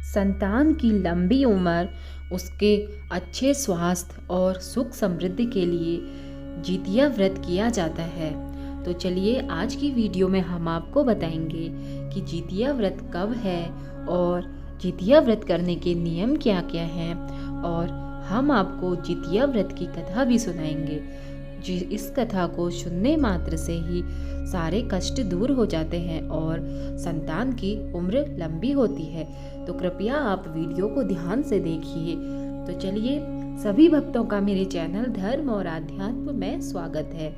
संतान की लंबी उम्र, उसके अच्छे स्वास्थ्य और सुख समृद्धि के लिए जितिया व्रत किया जाता है। तो चलिए आज की वीडियो में हम आपको बताएंगे कि जितिया व्रत कब है और जितिया व्रत करने के नियम क्या क्या हैं, और हम आपको जितिया व्रत की कथा भी सुनाएंगे। इस कथा को सुनने मात्र से ही सारे कष्ट दूर हो जाते हैं और संतान की उम्र लंबी होती है। तो कृपया आप वीडियो को ध्यान से देखिए। तो चलिए, सभी भक्तों का मेरे चैनल धर्म और आध्यात्म में स्वागत है।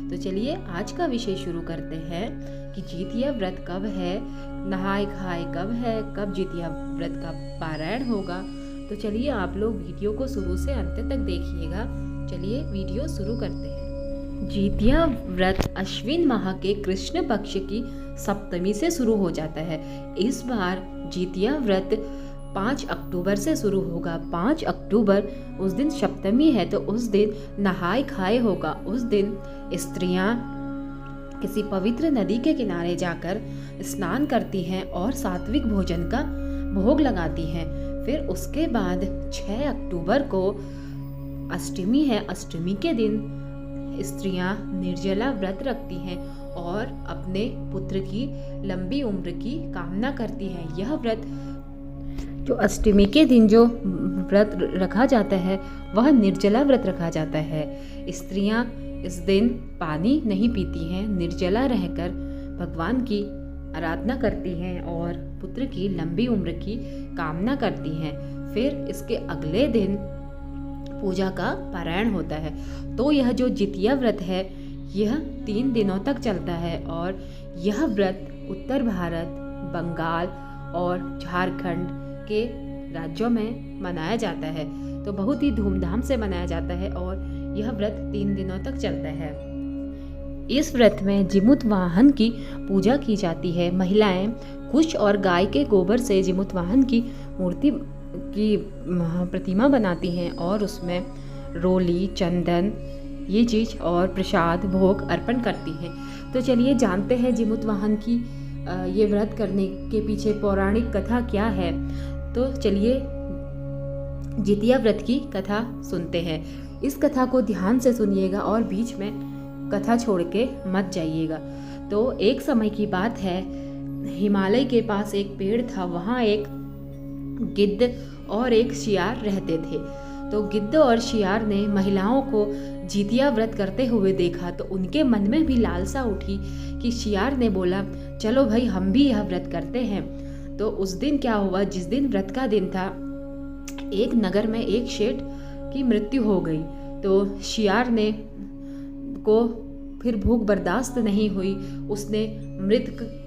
तो चलिए आज का विषय शुरू करते हैं कि जितिया व्रत कब है, नहाय खाए कब है, कब जितिया व्रत का पारायण होगा। तो चलिए आप लोग वीडियो को शुरू से अंत तक देखिएगा। चलिए वीडियो शुरू करते हैं। जितिया व्रत अश्विन माह के कृष्ण पक्ष की सप्तमी से शुरू हो जाता है। इस बार जितिया व्रत 5 अक्टूबर से शुरू होगा। 5 अक्टूबर उस दिन सप्तमी है, तो उस दिन नहाय खाए होगा। उस दिन स्त्रियां किसी पवित्र नदी के किनारे जाकर स्नान करती हैं और सात्विक भोजन का भोग लगाती हैं। फिर उसके बाद 6 अक्टूबर को अष्टमी है। अष्टमी के दिन स्त्रियां निर्जला व्रत रखती हैं और अपने पुत्र की लंबी उम्र की कामना करती हैं। यह व्रत जो अष्टमी के दिन जो व्रत रखा जाता है वह निर्जला व्रत रखा जाता है। स्त्रियां इस दिन पानी नहीं पीती हैं, निर्जला रहकर भगवान की आराधना करती हैं और पुत्र की लंबी उम्र की कामना करती हैं। फिर इसके अगले दिन पूजा का पारायण होता है। तो यह जो जितिया व्रत है यह 3 दिनों तक चलता है और यह व्रत उत्तर भारत, बंगाल और झारखंड के राज्यों में मनाया जाता है। तो बहुत ही धूमधाम से मनाया जाता है और यह व्रत 3 दिनों तक चलता है। इस व्रत में जिमुत वाहन की पूजा की जाती है। महिलाएं कुश और गाय के गोबर से जिमुत वाहन की मूर्ति की प्रतिमा बनाती हैं और उसमें रोली, चंदन, ये चीज़ और प्रसाद भोग अर्पण करती हैं। तो चलिए जानते हैं जिमुत वाहन की ये व्रत करने के पीछे पौराणिक कथा क्या है। तो चलिए जितिया व्रत की कथा सुनते हैं। इस कथा को ध्यान से सुनिएगा और बीच में कथा छोड़ के मत जाइएगा। तो एक समय की बात है, हिमालय के पास एक पेड़ था। वहाँ एक गिद्ध और एक शियार रहते थे। तो गिद्ध और शियार ने महिलाओं को जितिया व्रत करते हुए देखा, तो उनके मन में भी लालसा उठी कि शियार ने बोला, चलो भाई हम भी यह व्रत करते हैं। तो उस दिन क्या हुआ, जिस दिन व्रत का दिन था, एक नगर में एक शेठ की मृत्यु हो गई। तो शियार ने को फिर भूख बर्दाश्त नहीं हुई। उसने मृत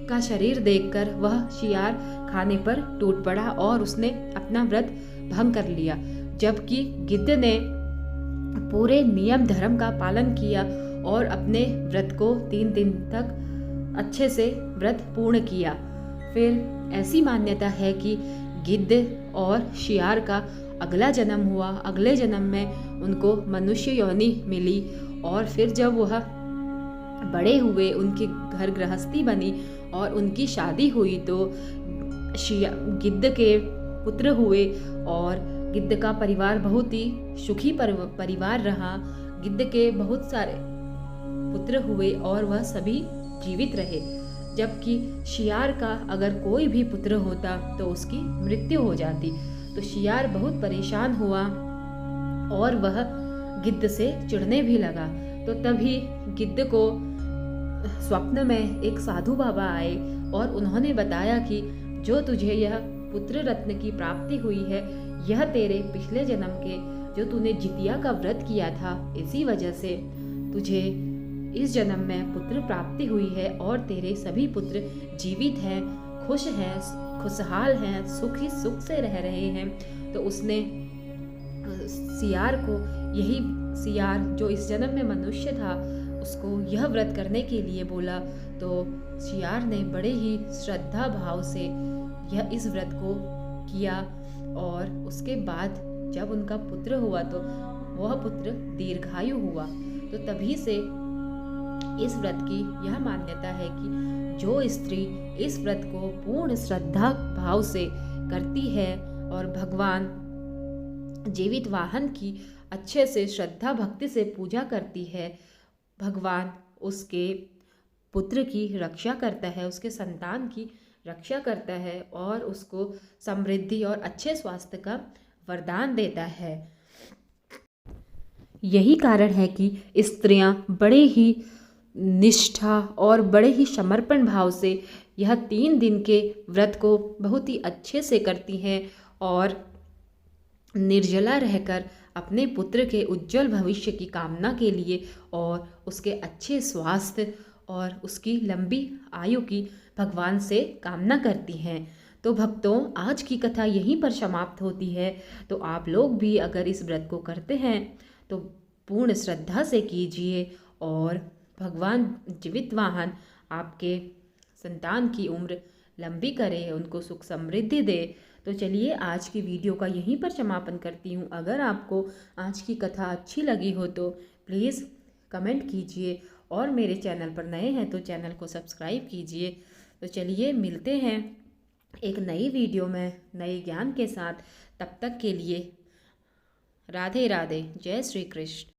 का शरीर देखकर वह शियार खाने पर टूट पड़ा और उसने अपना व्रत भंग कर लिया। जबकि गिद्ध ने पूरे नियम धर्म का पालन किया और अपने व्रत को 3 दिन तक अच्छे से व्रत पूर्ण किया। फिर ऐसी मान्यता है कि गिद्ध और शियार का अगला जन्म हुआ। अगले जन्म में उनको मनुष्य योनि मिली और फिर जब वह बड़े हुए, उनकी घर गृहस्थी बनी और उनकी शादी हुई, तो गिद्ध के पुत्र हुए और गिद्ध का परिवार बहुत ही सुखी परिवार रहा। गिद्ध के बहुत सारे पुत्र हुए और वह सभी जीवित रहे। जबकि शियार का अगर कोई भी पुत्र होता तो उसकी मृत्यु हो जाती। तो शियार बहुत परेशान हुआ और वह गिद्ध से चिढ़ने भी लगा। तो तभी गिद्ध को स्वप्न में एक साधु बाबा आए और उन्होंने बताया कि जो तुझे यह पुत्र रत्न की प्राप्ति हुई है, यह तेरे पिछले जन्म के जो तूने जितिया का व्रत किया था, इसी वजह से तुझे इस जन्म में पुत्र प्राप्ति हुई है और तेरे सभी पुत्र जीवित हैं, खुश हैं, खुशहाल हैं, सुख ही सुख से रह रहे हैं। तो उसने सियार जो इस जन्म में मनुष्य था, उसको यह व्रत करने के लिए बोला। तो शियार ने बड़े ही श्रद्धा भाव से इस व्रत को किया और उसके बाद जब उनका पुत्र हुआ तो वह पुत्र दीर्घायु हुआ। तो तभी से इस व्रत की यह मान्यता है कि जो स्त्री इस व्रत को पूर्ण श्रद्धा भाव से करती है और भगवान जीवित वाहन की अच्छे से श्रद्धा भक्ति से पूजा करती है, भगवान उसके पुत्र की रक्षा करता है, उसके संतान की रक्षा करता है और उसको समृद्धि और अच्छे स्वास्थ्य का वरदान देता है। यही कारण है कि स्त्रियां बड़े ही निष्ठा और बड़े ही समर्पण भाव से यह 3 दिन के व्रत को बहुत ही अच्छे से करती हैं और निर्जला रहकर अपने पुत्र के उज्जवल भविष्य की कामना के लिए और उसके अच्छे स्वास्थ्य और उसकी लंबी आयु की भगवान से कामना करती हैं। तो भक्तों, आज की कथा यहीं पर समाप्त होती है। तो आप लोग भी अगर इस व्रत को करते हैं तो पूर्ण श्रद्धा से कीजिए और भगवान जीवित वाहन आपके संतान की उम्र लंबी करे, उनको सुख समृद्धि दे। तो चलिए आज की वीडियो का यहीं पर समापन करती हूँ। अगर आपको आज की कथा अच्छी लगी हो तो प्लीज़ कमेंट कीजिए और मेरे चैनल पर नए हैं तो चैनल को सब्सक्राइब कीजिए। तो चलिए मिलते हैं एक नई वीडियो में नए ज्ञान के साथ। तब तक के लिए राधे राधे, जय श्री कृष्ण।